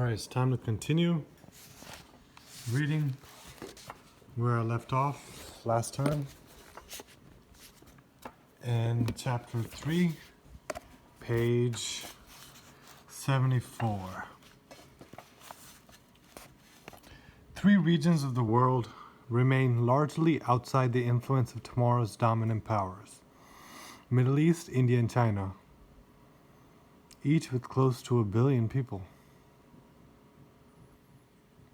Alright, it's time to continue reading where I left off last time. And chapter 3, page 74. Three regions of the world remain largely outside the influence of tomorrow's dominant powers: Middle East, India, and China, each with close to 1 billion people.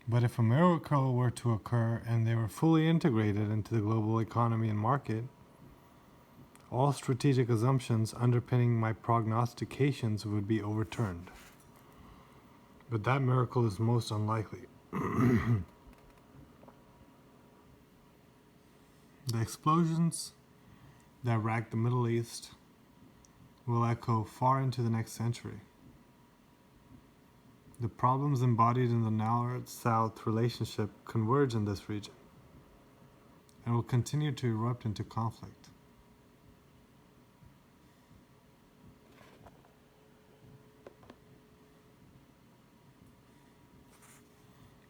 But if a miracle were to occur and they were fully integrated into the global economy and market, all strategic assumptions underpinning my prognostications would be overturned. But that miracle is most unlikely. The explosions that racked the Middle East will echo far into the next century. The problems embodied in the North-South relationship converge in this region and will continue to erupt into conflict.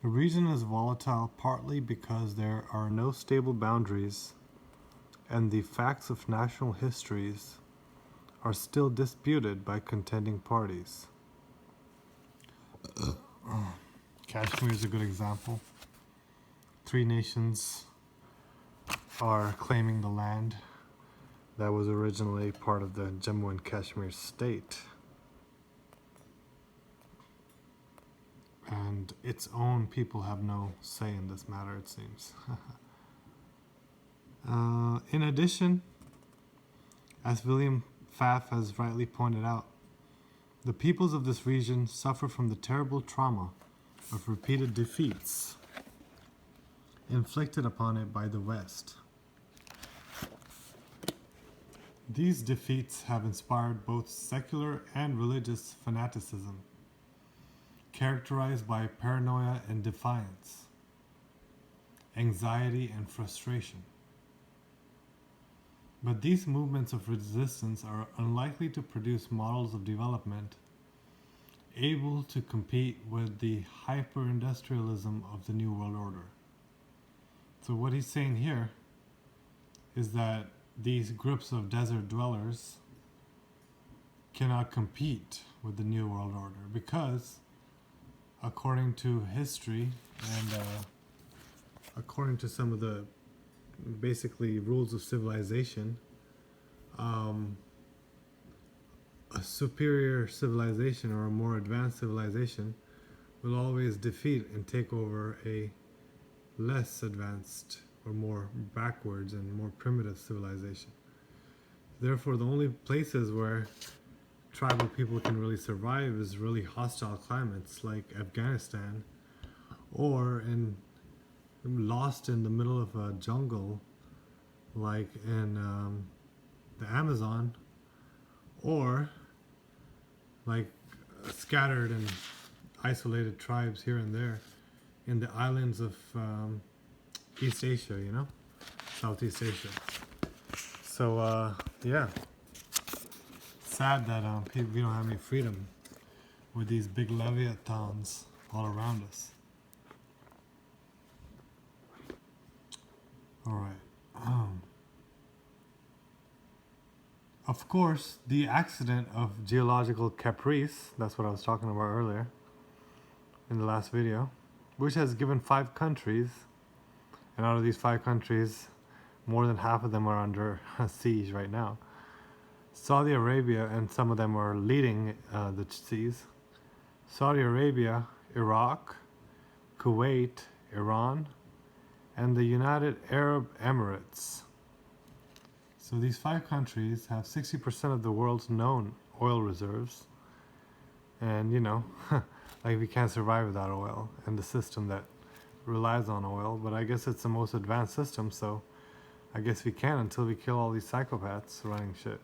The region is volatile partly because there are no stable boundaries and the facts of national histories are still disputed by contending parties. Kashmir is a good example. 3 nations are claiming the land that was originally part of the Jammu and Kashmir state. And its own people have no say in this matter, it seems. In addition, as William Pfaff has rightly pointed out, the peoples of this region suffer from the terrible trauma of repeated defeats inflicted upon it by the West. These defeats have inspired both secular and religious fanaticism, characterized by paranoia and defiance, anxiety and frustration. But these movements of resistance are unlikely to produce models of development able to compete with the hyper-industrialism of the New World Order. So what he's saying here is that these groups of desert dwellers cannot compete with the New World Order because, according to history and according to some of the basically rules of civilization, a superior civilization or a more advanced civilization will always defeat and take over a less advanced or more backwards and more primitive civilization. Therefore, the only places where tribal people can really survive is really hostile climates like Afghanistan, or lost in the middle of a jungle like in the Amazon, or like scattered and isolated tribes here and there in the islands of East Asia, Southeast Asia. So yeah, sad that we don't have any freedom with these big leviathans all around us. All right. Of course, the accident of geological caprice, that's what I was talking about earlier in the last video, which has given 5 countries, and out of these 5 countries, more than half of them are under siege right now. Saudi Arabia, and some of them are leading the siege. Saudi Arabia, Iraq, Kuwait, Iran, and the United Arab Emirates. So these 5 countries have 60% of the world's known oil reserves. And like we can't survive without oil and the system that relies on oil. But I guess it's the most advanced system, so I guess we can until we kill all these psychopaths running shit.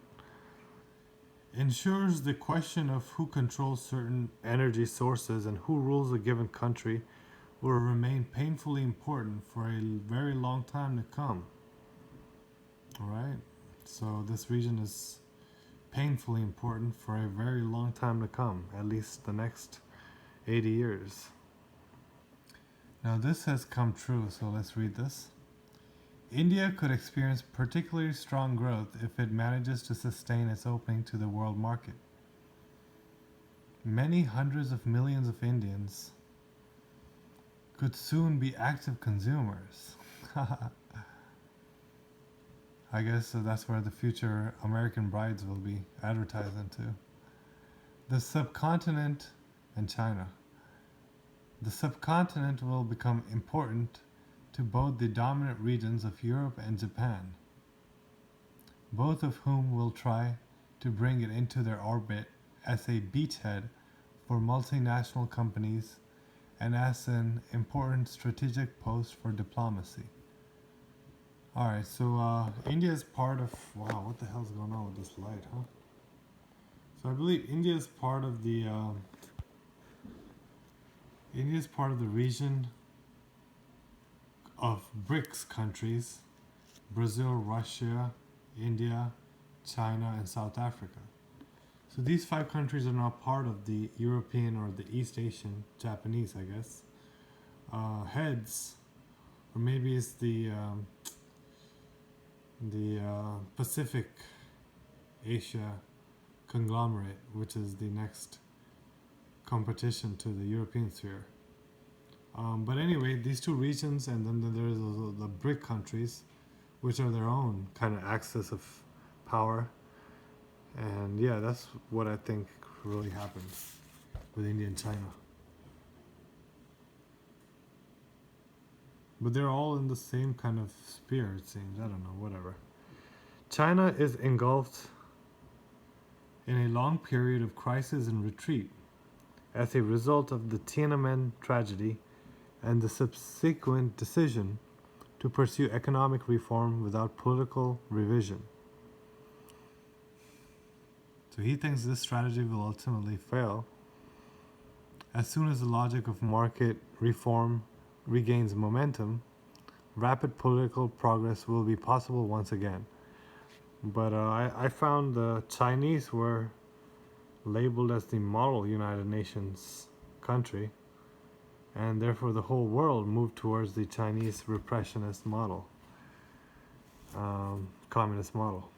Ensures the question of who controls certain energy sources and who rules a given country will remain painfully important for a very long time to come. Alright, so this region is painfully important for a very long time to come, at least the next 80 years. Now this has come true, so let's read this. India could experience particularly strong growth if it manages to sustain its opening to the world market. Many hundreds of millions of Indians could soon be active consumers. I guess that's where the future American brides will be advertised into. The subcontinent and China. The subcontinent will become important to both the dominant regions of Europe and Japan, both of whom will try to bring it into their orbit as a beachhead for multinational companies and as an important strategic post for diplomacy. Alright, so India is part of... Wow, what the hell's going on with this light, huh? So I believe India is part of the... India is part of the region of BRICS countries: Brazil, Russia, India, China, and South Africa. So these 5 countries are not part of the European or the East Asian, Japanese, I guess, heads, or maybe it's the Pacific Asia conglomerate, which is the next competition to the European sphere. But anyway, these 2 regions, and then there's the BRIC countries, which are their own kind of axis of power. And yeah, that's what I think really happened with India and China. But they're all in the same kind of sphere, it seems. I don't know, whatever. China is engulfed in a long period of crisis and retreat as a result of the Tiananmen tragedy and the subsequent decision to pursue economic reform without political revision. So he thinks this strategy will ultimately fail. As soon as the logic of market reform regains momentum, rapid political progress will be possible once again. But I found the Chinese were labeled as the model United Nations country, and therefore the whole world moved towards the Chinese repressionist model, communist model.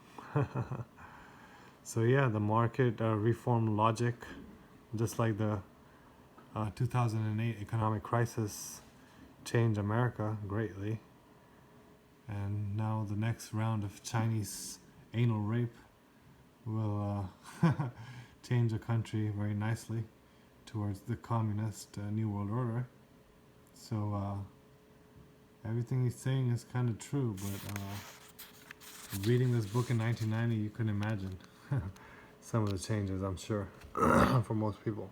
So yeah, the market reform logic, just like the 2008 economic crisis, changed America greatly. And now the next round of Chinese anal rape will change a country very nicely towards the communist New World Order. So everything he's saying is kind of true, but reading this book in 1990, you couldn't imagine some of the changes, I'm sure, for most people.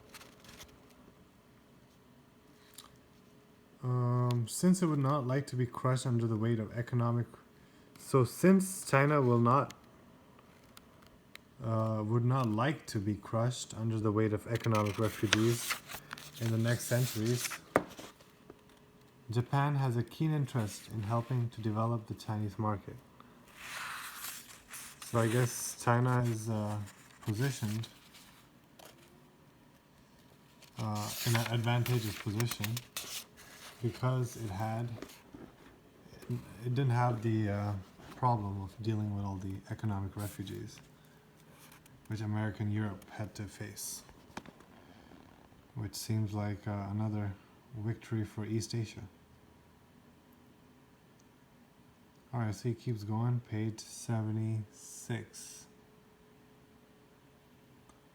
Since it would not like to be crushed under the weight of economic... So since China would not like to be crushed under the weight of economic refugees in the next centuries, Japan has a keen interest in helping to develop the Chinese market. So I guess China is positioned in an advantageous position because it didn't have the problem of dealing with all the economic refugees which America and Europe had to face, which seems like another victory for East Asia. Alright, so he keeps going, page 76.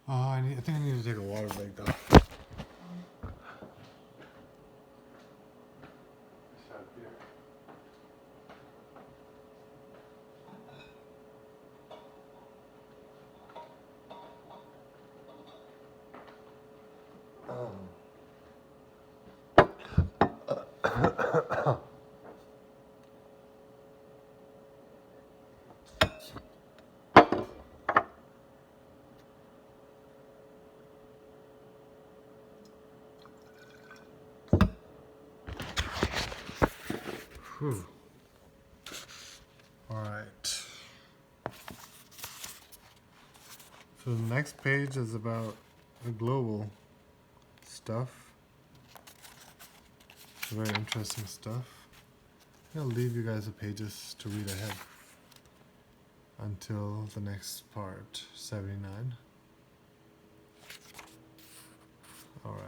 I think I need to take a water break though. Whew. Alright. So the next page is about the global stuff. Very interesting stuff. I'll leave you guys the pages to read ahead until the next part, 79. All right.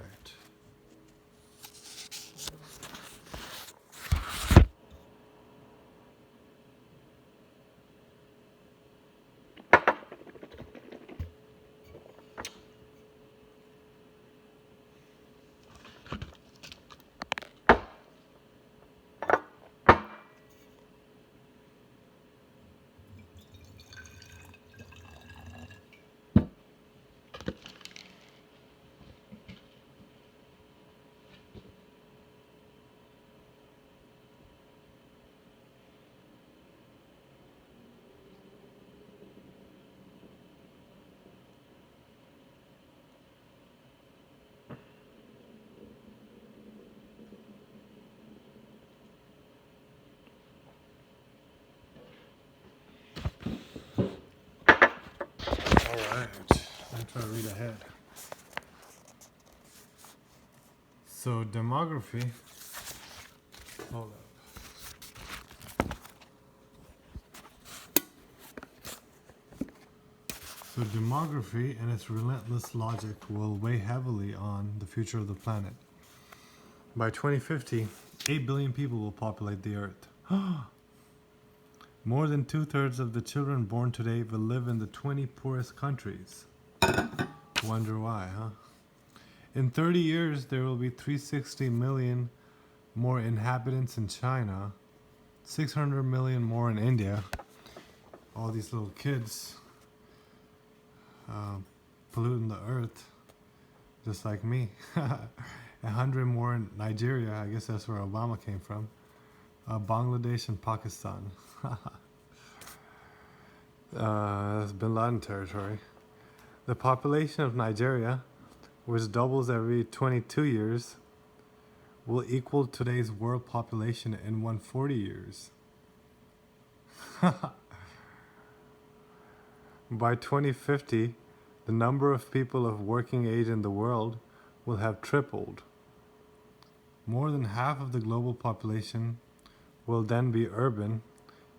All right. I'm trying to read ahead. So demography. Hold up. So demography and its relentless logic will weigh heavily on the future of the planet. By 2050, 8 billion people will populate the Earth. More than 2/3 of the children born today will live in the 20 poorest countries. Wonder why, huh? In 30 years, there will be 360 million more inhabitants in China, 600 million more in India. All these little kids polluting the earth, just like me. 100 more in Nigeria, I guess that's where Obama came from. Bangladesh and Pakistan. That's Bin Laden territory. The population of Nigeria, which doubles every 22 years, will equal today's world population in 140 years. By 2050, the number of people of working age in the world will have tripled. More than half of the global population will then be urban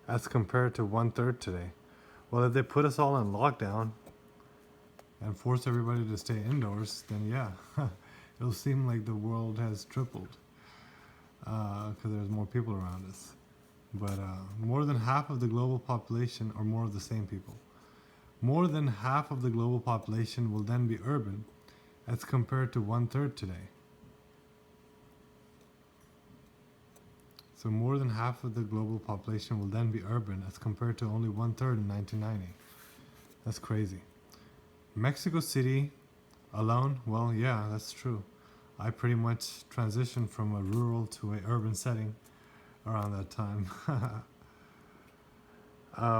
as compared to 1/3 today. Well, if they put us all in lockdown and force everybody to stay indoors, then yeah, it'll seem like the world has tripled because there's more people around us. But more than half of the global population are more of the same people. More than half of the global population will then be urban as compared to 1/3 today. So more than half of the global population will then be urban as compared to only 1/3 in 1990. That's crazy. Mexico City alone, well, yeah, that's true. I pretty much transitioned from a rural to an urban setting around that time.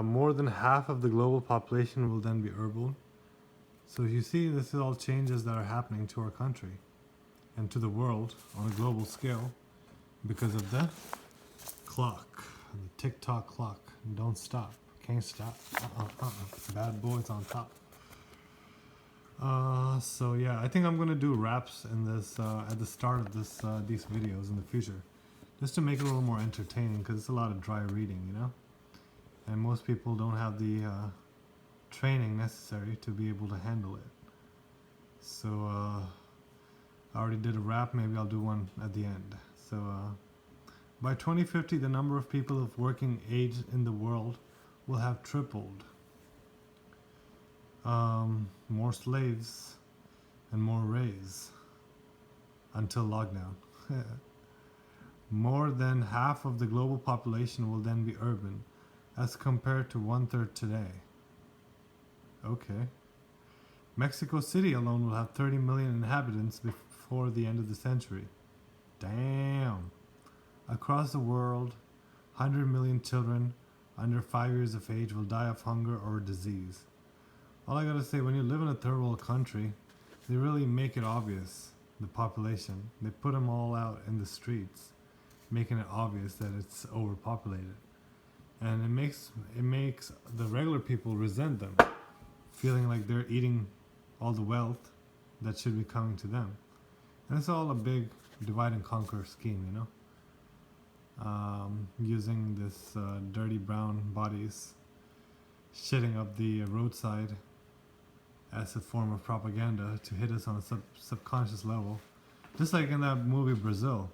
More than half of the global population will then be urban. So you see, this is all changes that are happening to our country and to the world on a global scale because of the clock, the tick-tock clock. Don't stop, can't stop. Bad boys on top. So yeah, I think I'm gonna do raps in this at the start of these videos in the future, just to make it a little more entertaining because it's a lot of dry reading, you know. And most people don't have the training necessary to be able to handle it. So I already did a rap. Maybe I'll do one at the end. So. By 2050, the number of people of working age in the world will have tripled. More slaves and more raise until lockdown. More than half of the global population will then be urban as compared to 1/3 today. Okay. Mexico City alone will have 30 million inhabitants before the end of the century. Damn. Across the world, 100 million children under 5 years of age will die of hunger or disease. All I gotta say, when you live in a third world country, they really make it obvious, the population. They put them all out in the streets, making it obvious that it's overpopulated. And it makes the regular people resent them, feeling like they're eating all the wealth that should be coming to them. And it's all a big divide and conquer scheme, using this dirty brown bodies shitting up the roadside as a form of propaganda to hit us on a subconscious level. Just like in that movie Brazil,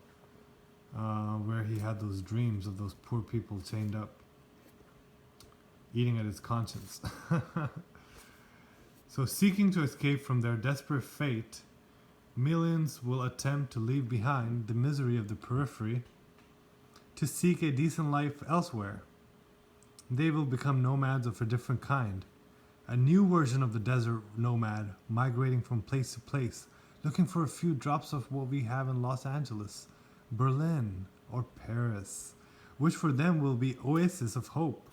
where he had those dreams of those poor people chained up, eating at his conscience. So seeking to escape from their desperate fate, millions will attempt to leave behind the misery of the periphery to seek a decent life elsewhere. They will become nomads of a different kind, a new version of the desert nomad, migrating from place to place, looking for a few drops of what we have in Los Angeles, Berlin, or Paris, which for them will be oases of hope,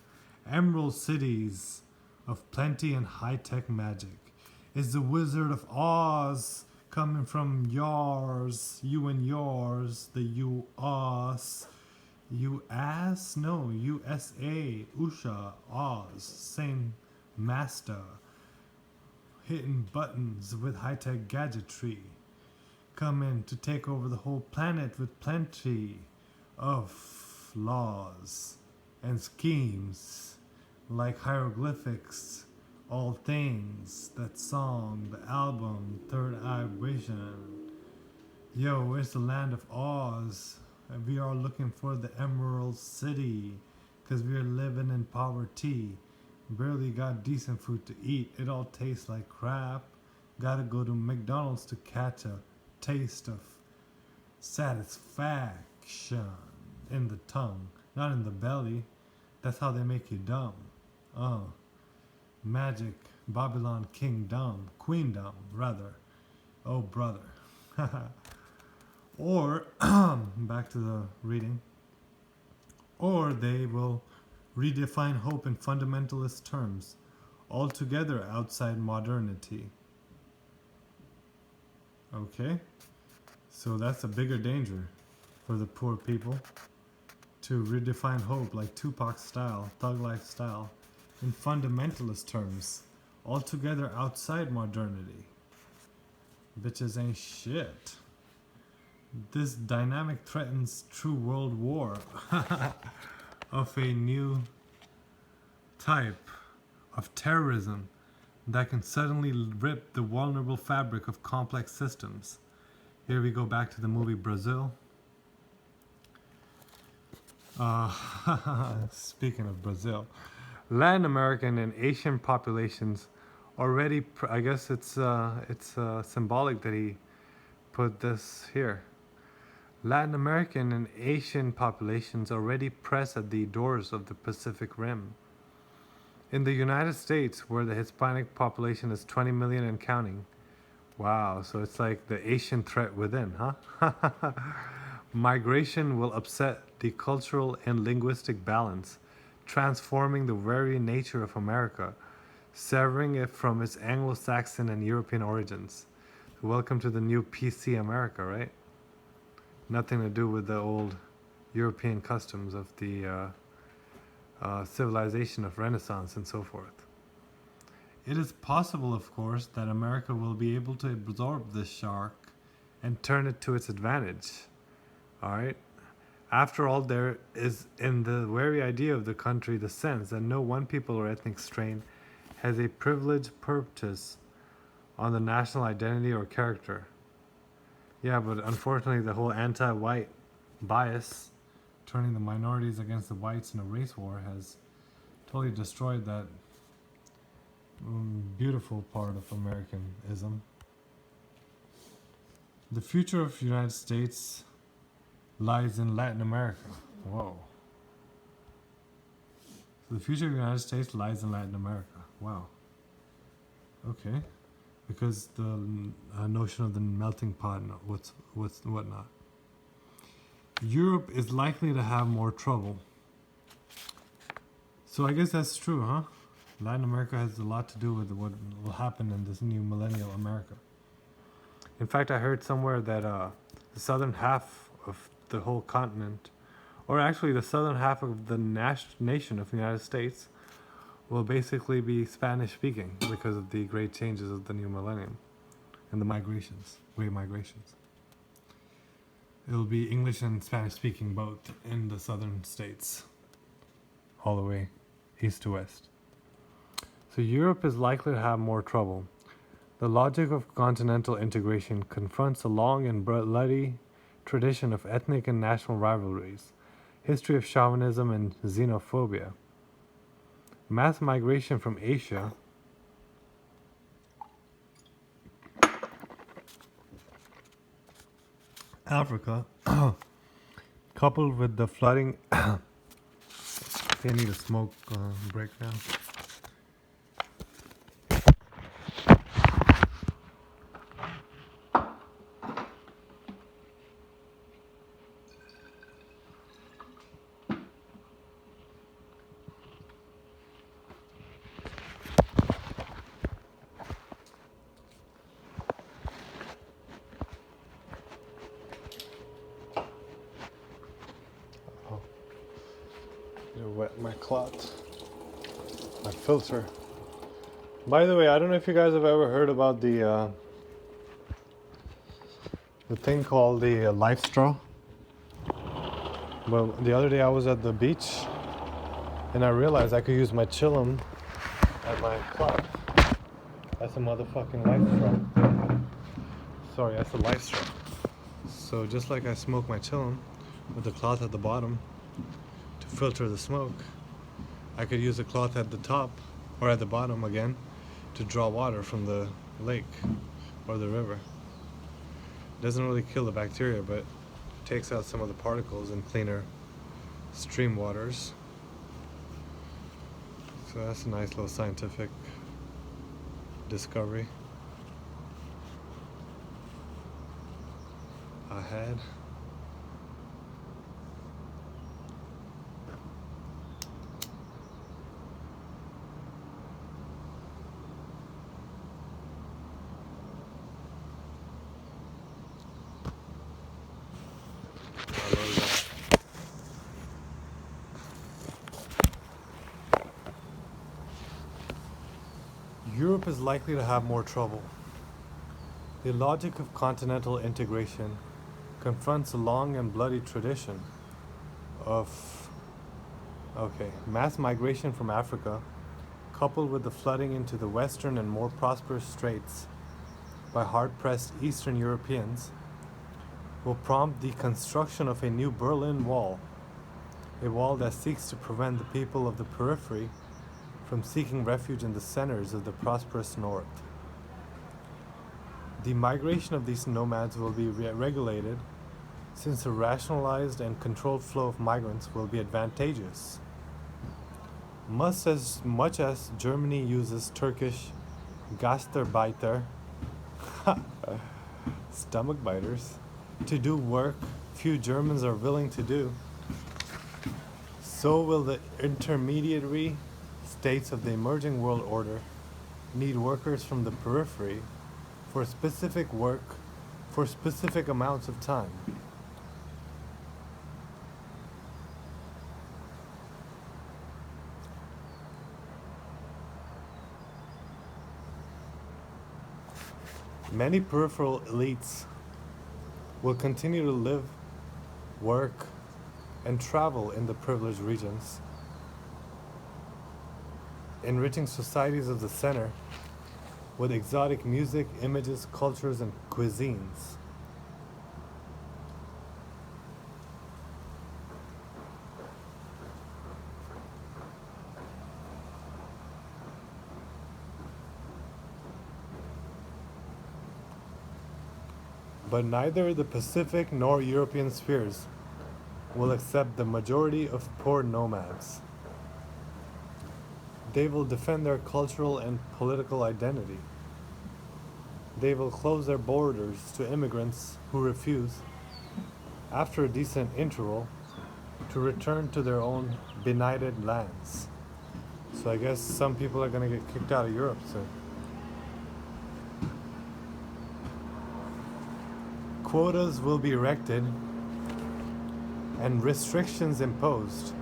emerald cities of plenty and high-tech magic. Is the Wizard of Oz coming from yours, you and yours, the U.S., U.S.? No, USA, Usha, Oz, same master, hitting buttons with high-tech gadgetry, coming to take over the whole planet with plenty of laws and schemes like hieroglyphics, all things, that song, the album, Third Eye Vision. Yo, where's the land of Oz? And we are looking for the Emerald City, cause we are living in poverty. Barely got decent food to eat, it all tastes like crap. Gotta go to McDonald's to catch a taste of satisfaction in the tongue, not in the belly. That's how they make you dumb. Magic, Babylon Kingdom, Queendom, rather. Oh, brother. Or, back to the reading. Or they will redefine hope in fundamentalist terms, altogether outside modernity. Okay? So that's a bigger danger for the poor people, to redefine hope like Tupac style, thug life style, in fundamentalist terms, altogether outside modernity. Bitches ain't shit. This dynamic threatens true world war of a new type of terrorism that can suddenly rip the vulnerable fabric of complex systems. Here we go back to the movie Brazil. Speaking of Brazil, Latin American and Asian populations already, I guess it's symbolic that he put this here. Latin American and Asian populations already press at the doors of the Pacific Rim. In the United States, where the Hispanic population is 20 million and counting. Wow, so it's like the Asian threat within, huh? Migration will upset the cultural and linguistic balance, transforming the very nature of America, severing it from its Anglo-Saxon and European origins. Welcome to the new PC America, right? Nothing to do with the old European customs of the civilization of Renaissance and so forth. It is possible, of course, that America will be able to absorb this shark and turn it to its advantage. Alright? After all, there is in the very idea of the country the sense that no one people or ethnic strain has a privileged purchase on the national identity or character. Yeah, but unfortunately the whole anti-white bias, turning the minorities against the whites in a race war, has totally destroyed that beautiful part of Americanism. The future of the United States lies in Latin America. Whoa. So the future of the United States lies in Latin America. Wow. Okay. Because the notion of the melting pot and whatnot. Europe is likely to have more trouble. So I guess that's true, huh? Latin America has a lot to do with what will happen in this new millennial America. In fact, I heard somewhere that the southern half of the whole continent, or actually the southern half of the nation of the United States, will basically be Spanish speaking because of the great changes of the new millennium and the migrations, great migrations. it'll be English and Spanish speaking both in the southern states, all the way east to west. So Europe is likely to have more trouble. The logic of continental integration confronts a long and bloody tradition of ethnic and national rivalries, history of chauvinism and xenophobia. Mass migration from Asia Africa, coupled with the flooding. They need a smoke break now. Wet my cloth, my filter. By the way, I don't know if you guys have ever heard about the thing called the life straw. Well, the other day I was at the beach and I realized I could use my chillum as my cloth. That's a motherfucking life straw. Sorry, that's a life straw. So just like I smoke my chillum with the cloth at the bottom to filter the smoke, I could use a cloth at the top or at the bottom again to draw water from the lake or the river. It doesn't really kill the bacteria, but it takes out some of the particles in cleaner stream waters. So that's a nice little scientific discovery I had. Europe is likely to have more trouble. The logic of continental integration confronts a long and bloody tradition of mass migration from Africa, coupled with the flooding into the western and more prosperous straits by hard-pressed Eastern Europeans, will prompt the construction of a new Berlin Wall, a wall that seeks to prevent the people of the periphery from seeking refuge in the centers of the prosperous north. The migration of these nomads will be regulated, since a rationalized and controlled flow of migrants will be advantageous. Much as Germany uses Turkish Gastarbeiter, stomach biters, to do work few Germans are willing to do, so will the intermediary states of the emerging world order need workers from the periphery for specific work for specific amounts of time. Many peripheral elites will continue to live, work, and travel in the privileged regions, enriching societies of the center with exotic music, images, cultures, and cuisines. But neither the Pacific nor European spheres will accept the majority of poor nomads. They will defend their cultural and political identity. They will close their borders to immigrants who refuse, after a decent interval, to return to their own benighted lands. So I guess some people are going to get kicked out of Europe soon. Quotas will be erected and restrictions imposed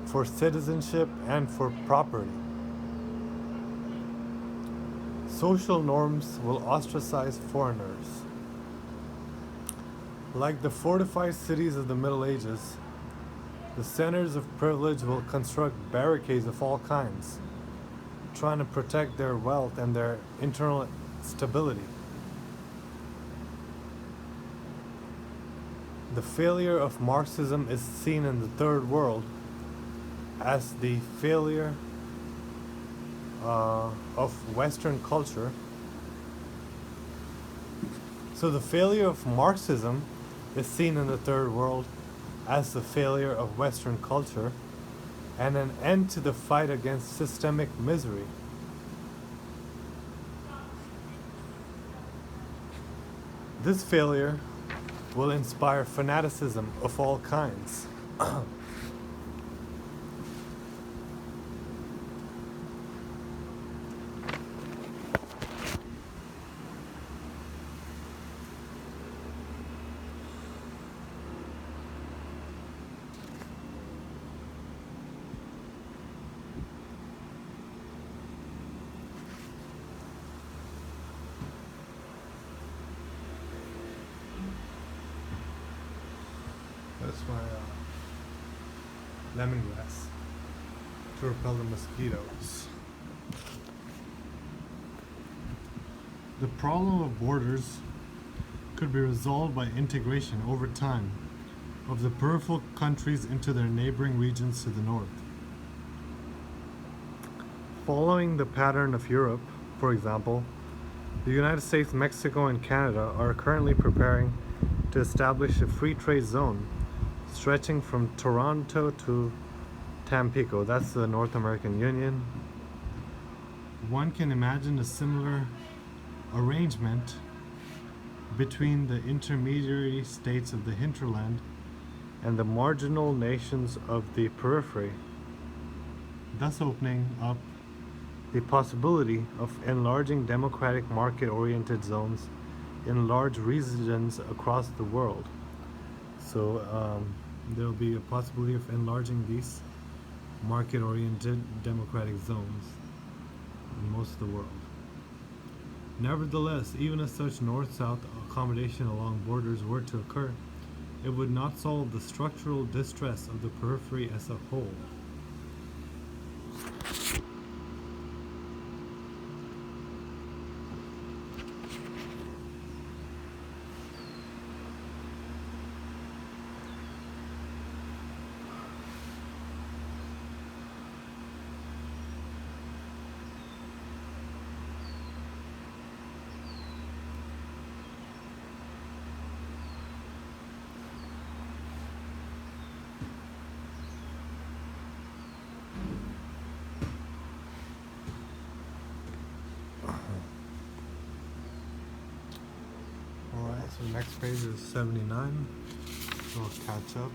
for citizenship and for property. Social norms will ostracize foreigners. Like the fortified cities of the Middle Ages, the centers of privilege will construct barricades of all kinds, trying to protect their wealth and their internal stability. The failure of Marxism is seen in the Third World as the failure of Western culture. So the failure of Marxism is seen in the Third World as the failure of Western culture and an end to the fight against systemic misery. This failure will inspire fanaticism of all kinds. That's my lemongrass to repel the mosquitoes. The problem of borders could be resolved by integration over time of the peripheral countries into their neighboring regions to the north. Following the pattern of Europe, for example, the United States, Mexico, and Canada are currently preparing to establish a free trade zone stretching from Toronto to Tampico. That's the North American Union. One can imagine a similar arrangement between the intermediary states of the hinterland and the marginal nations of the periphery, thus opening up the possibility of enlarging democratic market-oriented zones in large regions across the world. So there will be a possibility of enlarging these market-oriented democratic zones in most of the world. Nevertheless, even if such north-south accommodation along borders were to occur, it would not solve the structural distress of the periphery as a whole. Alright, so next page is 79. So we'll catch up.